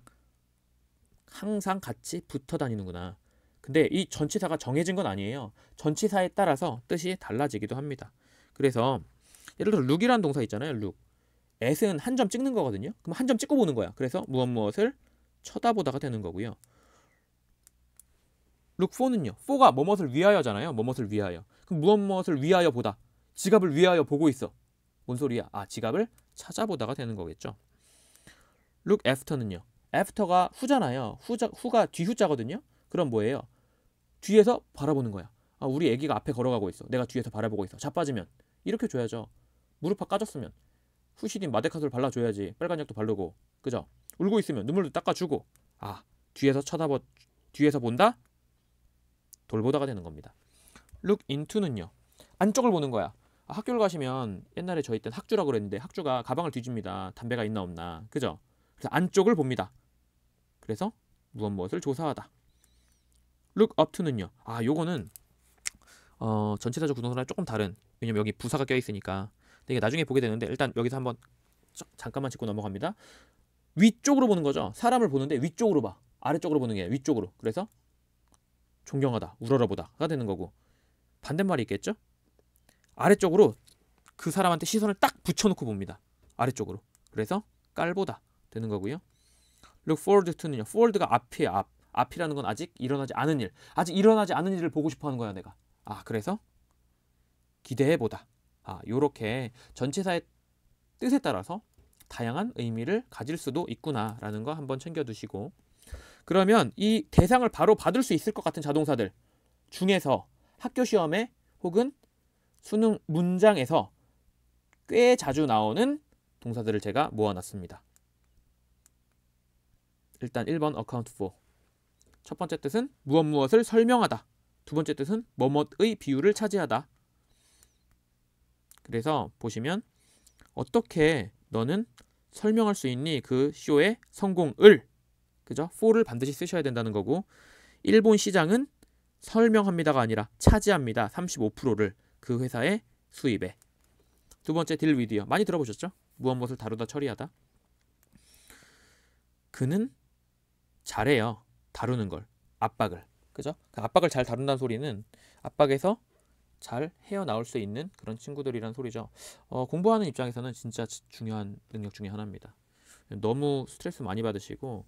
항상 같이 붙어 다니는구나. 근데 이 전치사가 정해진 건 아니에요. 전치사에 따라서 뜻이 달라지기도 합니다. 그래서 예를 들어 look이라는 동사 있잖아요. look. at은 한 점 찍는 거거든요. 그럼 한 점 찍고 보는 거야. 그래서 무엇을 쳐다보다가 되는 거고요. look for는요. for가 뭐뭇을 위하여잖아요. 뭐뭇을 위하여. 그럼 무엇을 위하여 보다. 지갑을 위하여 보고 있어. 뭔 소리야? 지갑을 찾아보다가 되는 거겠죠. look after는요. after가 후잖아요. 후가 뒤후자거든요. 그럼 뭐예요? 뒤에서 바라보는 거야. 우리 애기가 앞에 걸어가고 있어. 내가 뒤에서 바라보고 있어. 자빠지면 이렇게 줘야죠. 무릎팍 까졌으면 후시딘 마데카솔 발라줘야지. 빨간약도 바르고. 그죠? 울고 있으면 눈물도 닦아주고. 뒤에서 본다? 돌보다가 되는 겁니다. look into는요. 안쪽을 보는 거야. 학교를 가시면 옛날에 저희 때는 학주라고 그랬는데 학주가 가방을 뒤집니다. 담배가 있나 없나. 그죠? 그래서 안쪽을 봅니다. 그래서 무엇을 조사하다. look up to는요. 요거는 전치사적 구동사랑 조금 다른. 왜냐면 여기 부사가 껴있으니까. 근데 이게 나중에 보게 되는데 일단 여기서 한번 잠깐만 짚고 넘어갑니다. 위쪽으로 보는 거죠. 사람을 보는데 위쪽으로 봐. 아래쪽으로 보는 게 아니라 위쪽으로. 그래서 존경하다, 우러러보다가 되는 거고. 반대말이 있겠죠? 아래쪽으로 그 사람한테 시선을 딱 붙여놓고 봅니다. 아래쪽으로. 그래서 깔보다 되는 거고요. look forward to는요. forward가 앞이에요. 앞. 앞이라는 건 아직 일어나지 않은 일. 아직 일어나지 않은 일을 보고 싶어 하는 거야, 내가. 그래서 기대해보다. 요렇게 전치사의 뜻에 따라서 다양한 의미를 가질 수도 있구나라는 거 한번 챙겨두시고. 그러면 이 대상을 바로 받을 수 있을 것 같은 자동사들 중에서 학교 시험에 혹은 수능 문장에서 꽤 자주 나오는 동사들을 제가 모아놨습니다. 일단 1번 account for. 첫 번째 뜻은 무엇을 설명하다. 두 번째 뜻은 뭐뭇의 비율을 차지하다. 그래서 보시면 어떻게 너는 설명할 수 있니? 그 쇼의 성공을. 그죠? for를 반드시 쓰셔야 된다는 거고. 일본 시장은 설명합니다가 아니라 차지합니다. 35%를 그 회사의 수입에. 두 번째 deal with요. 많이 들어보셨죠? 무엇을 다루다 처리하다. 그는 잘해요. 다루는 걸. 압박을. 그죠? 그 압박을 잘 다룬다는 소리는 압박에서 잘 헤어나올 수 있는 그런 친구들이란 소리죠. 공부하는 입장에서는 진짜 중요한 능력 중에 하나입니다. 너무 스트레스 많이 받으시고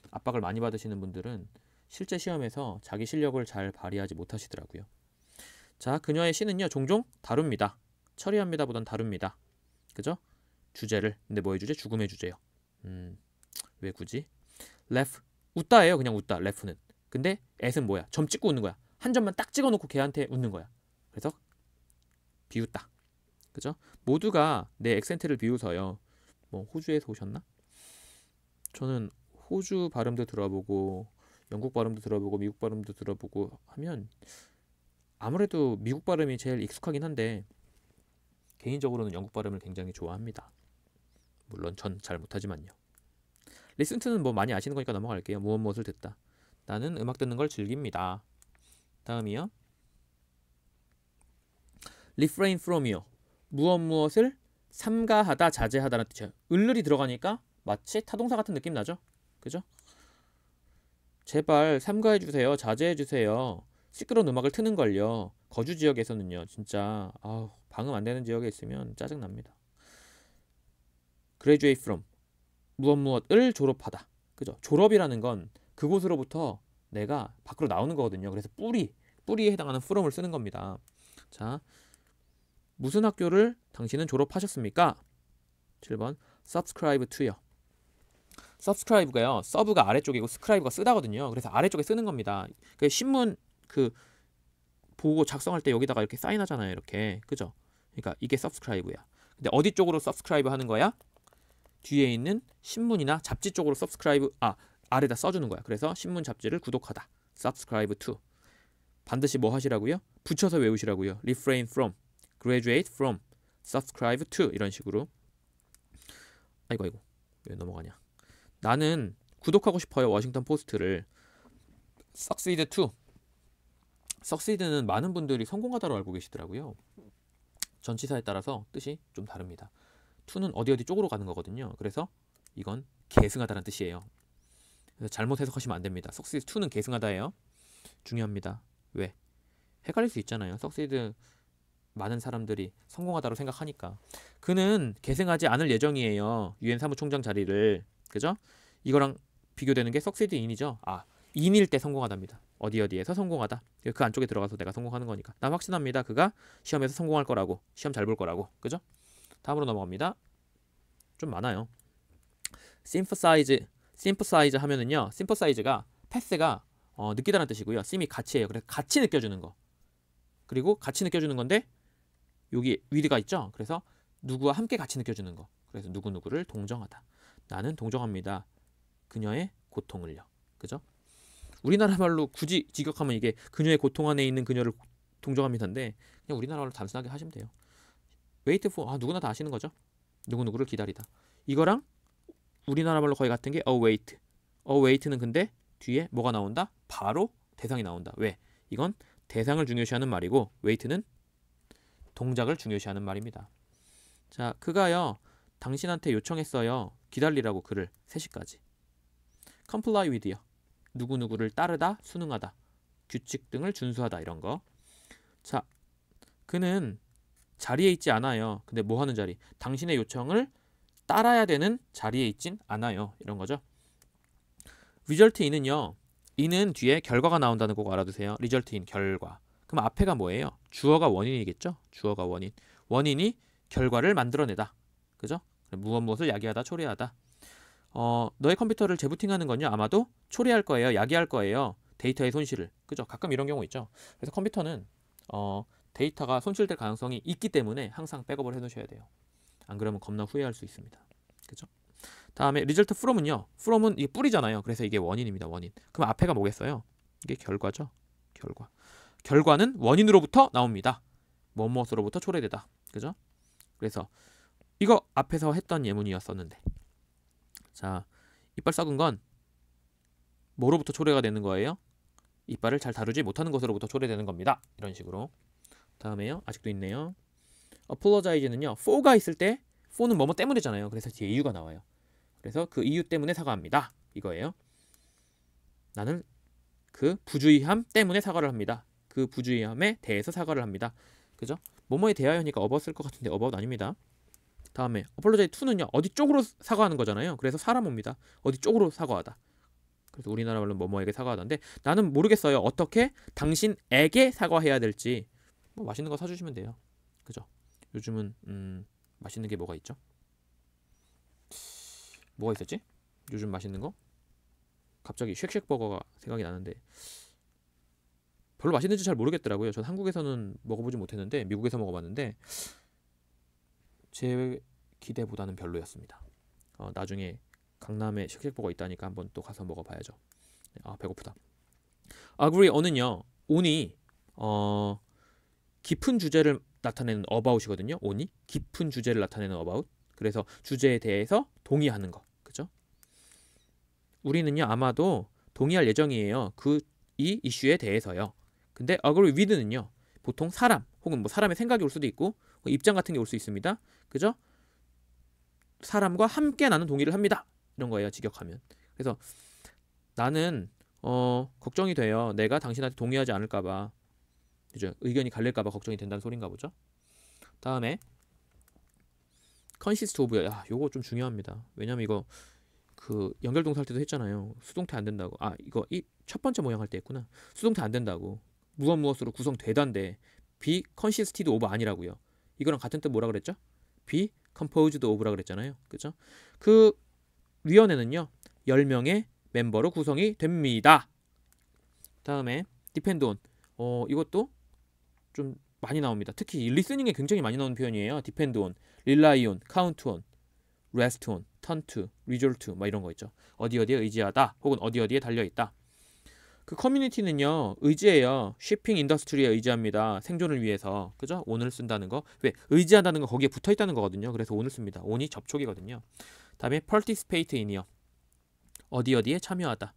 압박을 많이 받으시는 분들은 실제 시험에서 자기 실력을 잘 발휘하지 못하시더라고요. 자, 그녀의 시는요 종종 다룹니다. 처리합니다 보단 다룹니다. 그죠? 주제를. 근데 뭐의 주제? 죽음의 주제요. 왜 굳이? laugh. 웃다예요. 그냥 웃다. laugh는. 근데 at은 뭐야? 점 찍고 웃는 거야. 한 점만 딱 찍어놓고 걔한테 웃는 거야. 그래서 비웃다. 그죠? 모두가 내 액센트를 비웃어요. 뭐 호주에서 오셨나? 저는 호주 발음도 들어보고 영국 발음도 들어보고 미국 발음도 들어보고 하면 아무래도 미국 발음이 제일 익숙하긴 한데 개인적으로는 영국 발음을 굉장히 좋아합니다. 물론 전 잘 못하지만요. listen to는 뭐 많이 아시는 거니까 넘어갈게요. 무엇을 듣다. 나는 음악 듣는 걸 즐깁니다. 다음이요. refrain from이요. 무엇을 삼가하다, 자제하다는 뜻이에요. 을을이 들어가니까 마치 타동사 같은 느낌 나죠? 그죠? 제발 삼가해주세요. 자제해주세요. 시끄러운 음악을 트는 걸요. 거주 지역에서는요. 진짜 방음 안 되는 지역에 있으면 짜증납니다. graduate from. 무엇을 졸업하다. 그죠? 졸업이라는 건 그곳으로부터 내가 밖으로 나오는 거거든요. 그래서 뿌리에 해당하는 from을 쓰는 겁니다. 자, 무슨 학교를 당신은 졸업하셨습니까? 7번 subscribe to요. subscribe가요. sub가 아래쪽이고 scribe가 쓰다거든요. 그래서 아래쪽에 쓰는 겁니다. 그 신문 보고 작성할 때 여기다가 이렇게 사인하잖아요. 이렇게. 그죠? 그러니까 이게 subscribe야. 근데 어디 쪽으로 subscribe 하는 거야? 뒤에 있는 신문이나 잡지 쪽으로 subscribe 아래다 써주는 거야. 그래서 신문 잡지를 구독하다. subscribe to. 반드시 뭐 하시라고요? 붙여서 외우시라고요. refrain from, graduate from, subscribe to 이런 식으로. 아이고 왜 넘어가냐. 나는 구독하고 싶어요. 워싱턴 포스트를. succeed to. succeed는 많은 분들이 성공하다로 알고 계시더라고요. 전치사에 따라서 뜻이 좀 다릅니다. to는 어디 쪽으로 가는 거거든요. 그래서 이건 계승하다는 뜻이에요. 그래서 잘못 해석하시면 안 됩니다. succeed to는 계승하다예요. 중요합니다. 왜? 헷갈릴 수 있잖아요. succeed 많은 사람들이 성공하다로 생각하니까. 그는 계승하지 않을 예정이에요. 유엔 사무총장 자리를. 그죠? 이거랑 비교되는 게 succeed in이죠. in일 때 성공하답니다. 어디에서 성공하다. 그 안쪽에 들어가서 내가 성공하는 거니까. 난 확신합니다. 그가 시험에서 성공할 거라고. 시험 잘 볼 거라고. 그죠? 다음으로 넘어갑니다. 좀 많아요. sympathize 하면은요. sympathize가 패스가 느끼다는 뜻이고요. sim이 같이예요. 그래서 같이 느껴주는 거. 그리고 같이 느껴주는 건데 여기 with가 있죠. 그래서 누구와 함께 같이 느껴주는 거. 그래서 누구누구를 동정하다. 나는 동정합니다. 그녀의 고통을요. 그죠? 우리나라 말로 굳이 직역하면 이게 그녀의 고통 안에 있는 그녀를 동정합니다인데 그냥 우리나라 말로 단순하게 하시면 돼요. wait for 누구나 다 아시는 거죠. 누구누구를 기다리다. 이거랑 우리나라 말로 거의 같은 게 await. await는 근데 뒤에 뭐가 나온다? 바로 대상이 나온다. 왜? 이건 대상을 중요시하는 말이고 wait는 동작을 중요시하는 말입니다. 자, 그가요. 당신한테 요청했어요. 기다리라고 그를 3시까지. comply with요. 누구누구를 따르다, 순응하다, 규칙 등을 준수하다 이런 거. 자, 그는 자리에 있지 않아요. 근데 뭐 하는 자리? 당신의 요청을 따라야 되는 자리에 있진 않아요. 이런 거죠. result in은요. in은 뒤에 결과가 나온다는 거 꼭 알아두세요. result in, 결과. 그럼 앞에가 뭐예요? 주어가 원인이겠죠? 주어가 원인. 원인이 결과를 만들어내다. 그죠? 무엇을 야기하다, 초래하다. 너의 컴퓨터를 재부팅하는 건요. 아마도 초래할 거예요. 야기할 거예요. 데이터의 손실을. 그죠? 가끔 이런 경우 있죠. 그래서 컴퓨터는 데이터가 손실될 가능성이 있기 때문에 항상 백업을 해놓으셔야 돼요. 안 그러면 겁나 후회할 수 있습니다. 그죠? 다음에 result from은요. from은 이게 뿌리잖아요. 그래서 이게 원인입니다. 원인. 그럼 앞에가 뭐겠어요? 이게 결과죠. 결과. 결과는 원인으로부터 나옵니다. 무엇으로부터 초래되다. 그죠? 그래서 이거 앞에서 했던 예문이었었는데. 자, 이빨 썩은 건 뭐로부터 초래가 되는 거예요? 이빨을 잘 다루지 못하는 것으로부터 초래되는 겁니다. 이런 식으로. 다음에요. 아직도 있네요. apologize는요. for가 있을 때 for는 뭐뭐 때문이잖아요. 그래서 뒤에 이유가 나와요. 그래서 그 이유 때문에 사과합니다. 이거예요. 나는 그 부주의함 때문에 사과를 합니다. 그 부주의함에 대해서 사과를 합니다. 그죠? 뭐뭐에 대하여 하니까 about 쓸 것 같은데 about 아닙니다. 다음에 apologize to는요. 어디 쪽으로 사과하는 거잖아요. 그래서 사람 옵니다. 어디 쪽으로 사과하다. 그래서 우리나라 말로 뭐뭐에게 사과하던데 나는 모르겠어요. 어떻게 당신에게 사과해야 될지. 뭐 맛있는 거 사주시면 돼요. 그죠? 요즘은 맛있는 게 뭐가 있죠? 뭐가 있었지? 요즘 맛있는 거? 갑자기 쉑쉑버거가 생각이 나는데 별로 맛있는지 잘 모르겠더라고요. 전 한국에서는 먹어보지 못했는데 미국에서 먹어봤는데 제 기대보다는 별로였습니다. 나중에 강남에 쉑쉑버거 있다니까 한번 또 가서 먹어봐야죠. 아 배고프다. agree on은요 on이 깊은 주제를 나타내는 about이거든요. on이 깊은 주제를 나타내는 about. 그래서 주제에 대해서 동의하는 거. 그죠? 우리는요 아마도 동의할 예정이에요. 이 이슈에 대해서요. 근데 agree with는요 보통 사람 혹은 뭐 사람의 생각이 올 수도 있고 입장 같은 게 올 수 있습니다. 그죠? 사람과 함께 나는 동의를 합니다. 이런 거예요. 직역하면. 그래서 나는 걱정이 돼요. 내가 당신한테 동의하지 않을까봐. 그죠? 의견이 갈릴까봐 걱정이 된다는 소린가 보죠. 다음에 consist of요. 야, 요거 좀 중요합니다. 왜냐면 이거 그 연결동사 할 때도 했잖아요. 수동태 안 된다고. 아, 이거 이 첫 번째 모양 할 때 했구나. 수동태 안 된다고. 무엇으로 구성되단데 be consisted of 아니라고요. 이거랑 같은 뜻 뭐라 그랬죠? be composed of라 그랬잖아요. 그죠? 그 위원회는요. 10명의 멤버로 구성이 됩니다. 다음에 depend on. 이것도 좀 많이 나옵니다. 특히 리스닝에 굉장히 많이 나오는 표현이에요. depend on, rely on, count on, rest on, turn to, resort to 뭐 이런 거 있죠. 어디에 의지하다 혹은 어디에 달려 있다. 그 커뮤니티는요 의지해요. shipping 인더스트리에 의지합니다. 생존을 위해서. 그죠? on을 쓴다는 거. 왜? 의지한다는 거 거기에 붙어 있다는 거거든요. 그래서 on을 씁니다. on이 접촉이거든요. 다음에 participate in이요. 어디에 참여하다.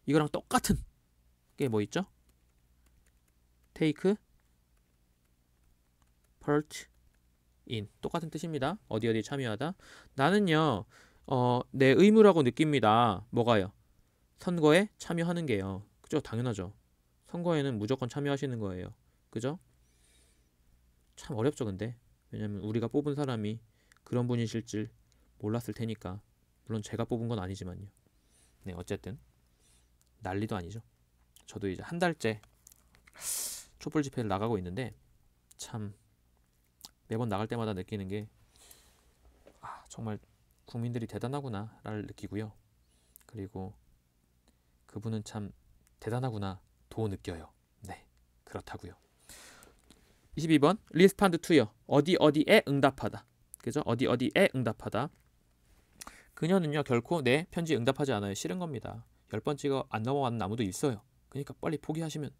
이거랑 똑같은 게 뭐 있죠? take part in 똑같은 뜻입니다. 어디에 참여하다. 나는요 내 의무라고 느낍니다. 뭐가요? 선거에 참여하는 게요. 그죠? 당연하죠. 선거에는 무조건 참여하시는 거예요. 그죠? 참 어렵죠 근데. 왜냐면 우리가 뽑은 사람이 그런 분이실 줄 몰랐을 테니까. 물론 제가 뽑은 건 아니지만요. 네 어쨌든 난리도 아니죠. 저도 이제 한 달째 촛불 집회를 나가고 있는데 참 매번 나갈 때마다 느끼는 게 정말 국민들이 대단하구나를 느끼고요. 그리고 그분은 참 대단하구나도 느껴요. 네, 그렇다고요. 22번 respond to요. 어디에 응답하다. 그죠? 어디에 응답하다. 그녀는요 결코 내 편지에 응답하지 않아요. 싫은 겁니다. 10번 찍어 안 넘어가는 나무도 있어요. 그러니까 빨리 포기하시면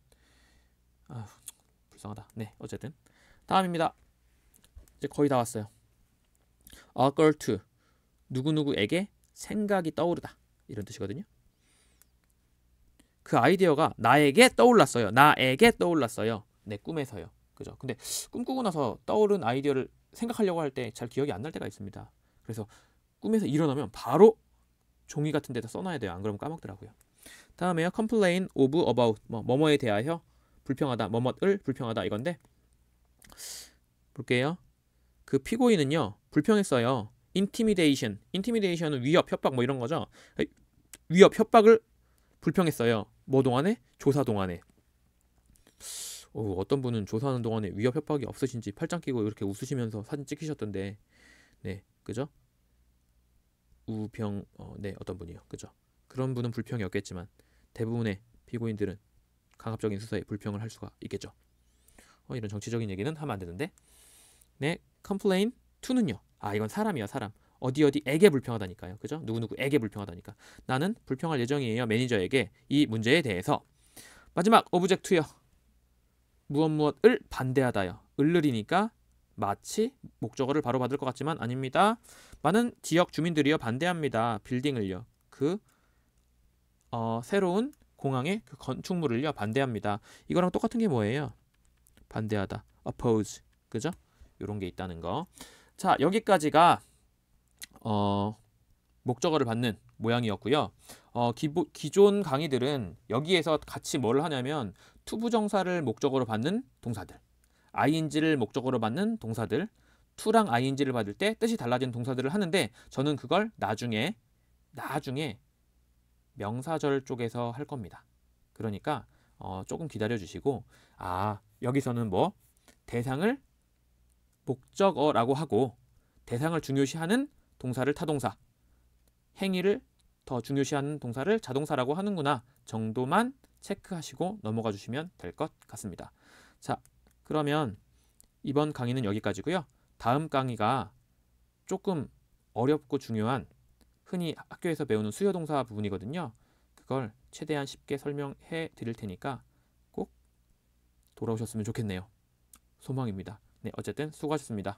불쌍하다. 네, 어쨌든 다음입니다. 이제 거의 다 왔어요. occur to 누구누구에게 생각이 떠오르다 이런 뜻이거든요. 그 아이디어가 나에게 떠올랐어요. 내 꿈에서요. 그죠? 근데 꿈꾸고 나서 떠오른 아이디어를 생각하려고 할 때 잘 기억이 안 날 때가 있습니다. 그래서 꿈에서 일어나면 바로 종이 같은 데다 써놔야 돼요. 안 그러면 까먹더라고요. 다음에요. complain of about 뭐뭐에 대하여 불평하다. 뭐뭐을 불평하다 이건데 볼게요. 그 피고인은요. 불평했어요. intimidation은 위협, 협박 뭐 이런 거죠. 위협, 협박을 불평했어요. 뭐 동안에? 조사 동안에. 어떤 분은 조사하는 동안에 위협, 협박이 없으신지 팔짱 끼고 이렇게 웃으시면서 사진 찍히셨던데 네, 그죠? 네, 어떤 분이요. 그죠? 그런 분은 불평이 없겠지만 대부분의 피고인들은 강압적인 수사에 불평을 할 수가 있겠죠. 이런 정치적인 얘기는 하면 안 되는데 네, complain to는요. 이건 사람이야, 사람. 어디에게 불평하다니까요. 그죠? 누구에게 불평하다니까. 나는 불평할 예정이에요. 매니저에게 이 문제에 대해서. 마지막 오브젝트요. 무엇을 반대하다요. 을르리니까 마치 목적어를 바로 받을 것 같지만 아닙니다. 많은 지역 주민들이요 반대합니다. 빌딩을요. 새로운 공항의 그 건축물을요 반대합니다. 이거랑 똑같은 게 뭐예요? 반대하다. oppose. 그죠? 요런 게 있다는 거. 자, 여기까지가 목적어를 받는 모양이었고요. 기존 강의들은 여기에서 같이 뭘 하냐면 투부정사를 목적어로 받는 동사들, ing를 목적어로 받는 동사들, to랑 ing를 받을 때 뜻이 달라지는 동사들을 하는데 저는 그걸 나중에 명사절 쪽에서 할 겁니다. 그러니까 조금 기다려 주시고 여기서는 뭐 대상을 목적어라고 하고 대상을 중요시하는 동사를 타동사, 행위를 더 중요시하는 동사를 자동사라고 하는구나 정도만 체크하시고 넘어가 주시면 될 것 같습니다. 자, 그러면 이번 강의는 여기까지고요. 다음 강의가 조금 어렵고 중요한 흔히 학교에서 배우는 수요동사 부분이거든요. 그걸 최대한 쉽게 설명해 드릴 테니까 꼭 돌아오셨으면 좋겠네요. 소망입니다. 네, 어쨌든 수고하셨습니다.